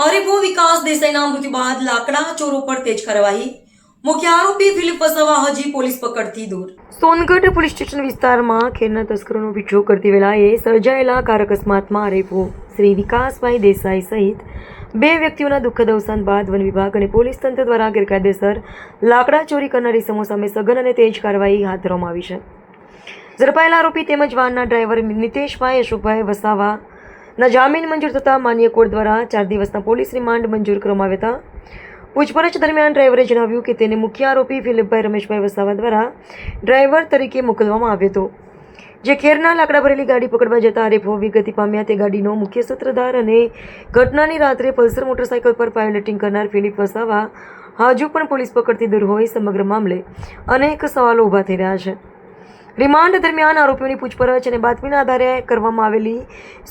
આરીફો વિકાસ દેસાઈના મૃત્યુ બાદ લાકડા ચોરો પર તેજ કાર્યવાહી. મુખ્ય આરોપી ફિલિપ વસાવા હજી પોલીસ પકડથી દૂર. સોનગઢ પોલીસ સ્ટેશન વિસ્તારમાં ખેરના તસ્કરોનો પીછો કરતી વેળાએ સર્જાયેલા કાર અકસ્માતમાં આરીફો શ્રી વિકાસભાઈ દેસાઈ સહિત 2 વ્યક્તિઓના દુઃખદ અવસાન બાદ વન વિભાગ અને પોલીસ તંત્ર દ્વારા ગેરકાયદેસર લાકડા ચોરી કરનારી ઇસમો સામે સઘન અને તેજ કાર્યવાહી હાથ ધરવામાં આવી છે. ઝડપાયેલા આરોપી તેમજ વાનના ડ્રાઈવર નિતેશભાઈ અશોકભાઈ વસાવાના જામીન મંજૂર થતા માન્ય કોર્ટ દ્વારા 4 દિવસના પોલીસ રિમાન્ડ મંજૂર કરવામાં આવ્યા હતા. પૂછપરછ દરમિયાન ડ્રાઈવરે જણાવ્યું કે તેને મુખ્ય આરોપી ફિલિપભાઈ રમેશભાઈ વસાવા દ્વારા ડ્રાઈવર તરીકે મોકલવામાં આવ્યો હતો, જે ખેરના લાકડા ભરેલી ગાડી પકડવા જતા આરીફો વિગતિ પામ્યા. તે ગાડીનો મુખ્ય સૂત્રધાર અને ઘટનાની રાત્રે પલ્સર મોટરસાયકલ પર પાયલટિંગ કરનાર ફિલિપ વસાવા હજુ પણ પોલીસ પકડથી દૂર હોય સમગ્ર મામલે અનેક સવાલો ઊભા થઈ રહ્યા છે. રિમાન્ડ દરમિયાન આરોપીઓની પૂછપરછ અને બાતમીના આધારે કરવામાં આવેલી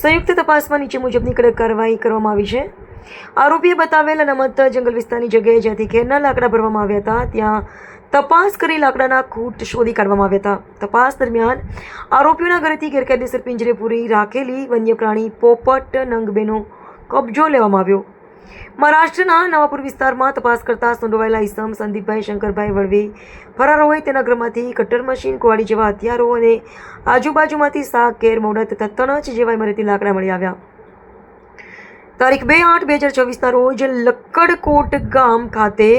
સંયુક્ત તપાસમાં નીચે મુજબની કડક કાર્યવાહી કરવામાં આવી છે. આરોપીએ બતાવેલ અનામત જંગલ વિસ્તારની જગ્યાએ જ્યાંથી ખેરના લાકડા ભરવામાં આવ્યા હતા ત્યાં તપાસ કરી લાકડાના ખૂંટ શોધી કાઢવામાં આવ્યા હતા. તપાસ દરમિયાન આરોપીઓના ઘરેથી ગેરકાયદેસર પિંજરે પૂરી રાખેલી વન્ય પ્રાણી પોપટ નંગ 2નો કબજો લેવામાં આવ્યો. મહારાષ્ટ્રના નવાપુર વિસ્તારમાં તપાસ કરતા સંડોવાયેલા ઇસમ સંદીપભાઈ શંકરભાઈ વળવી ફરાર હોય તેના ઘરમાંથી કટર મશીન, કુવાડી જેવા હથિયારો અને આજુબાજુમાંથી શાક, કેર, મોડા તથા તણચ જેવા ઇમારતી લાકડા મળી આવ્યા. તારીખ 2/8/2024ના રોજ લક્કડકોટ ગામ ખાતે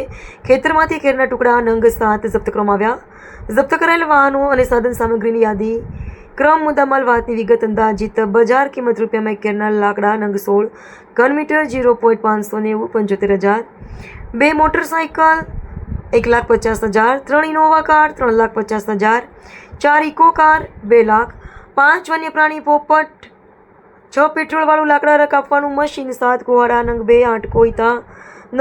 ખેતરમાંથી કેરના ટુકડા નંગ 7 જપ્ત કરવામાં આવ્યા. જપ્ત કરાયેલ વાહનો અને સાધન સામગ્રીની યાદી, ક્રમ, મુદ્દામાલ, વાતની વિગત, અંદાજિત બજાર કિંમત રૂપિયામાં કેરના લાકડા નંગ 16, ઘન metre 0.590 75,000, 2 motorcycle 1,50,000, 3 Innova car 3,50,000, 4 Eco car 2 lakh, 5 વન્ય પ્રાણી પોપટ, 6 પેટ્રોલવાળું લાકડા કાપવાનું મશીન, 7 કુવાડા નંગ 2, 8 કોઈતા,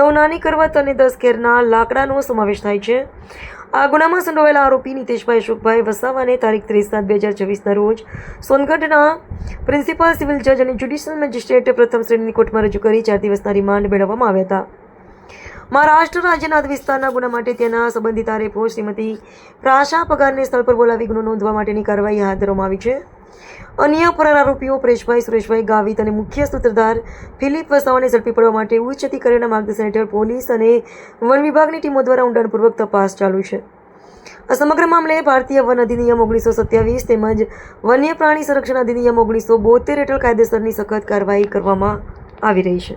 9 નાની કરવત અને 10 કેરના લાકડાનો સમાવેશ થાય છે. આ ગુનામાં સંડોવાયેલા આરોપી નિતેશભાઈ અશોકભાઈ વસાવાને તારીખ 30/7/2024ના રોજ સોનગઢના પ્રિન્સિપલ સિવિલ જજ અને જ્યુડિશિયલ મેજિસ્ટ્રેટ પ્રથમ શ્રેણીની કોર્ટમાં રજૂ કરી 4 દિવસના રિમાન્ડ મેળવવામાં આવ્યા હતા. મહારાષ્ટ્ર રાજ્યના વિસ્તારના ગુના માટે તેના સંબંધિત આરોપી શ્રીમતી પ્રાશા પગારને સ્થળ પર બોલાવી ગુનો નોંધવા માટેની કાર્યવાહી હાથ ધરવામાં આવી છે. અન્ય ફરાર આરોપીઓ પરેશભાઈ, સુરેશભાઈ ગાવિત અને મુખ્ય સૂત્રધાર ફિલિપ વસાવાને ઝડપી પડવા માટે ઉચ્ચ અધિકારીઓના માર્ગદર્શન હેઠળ પોલીસ અને વન વિભાગની ટીમો દ્વારા ઊંડાણપૂર્વક તપાસ ચાલુ છે. આ સમગ્ર મામલે ભારતીય વન અધિનિયમ 1927 તેમજ વન્ય પ્રાણી સંરક્ષણ અધિનિયમ 1972 હેઠળ કાયદેસરની સખત કાર્યવાહી કરવામાં આવી રહી છે.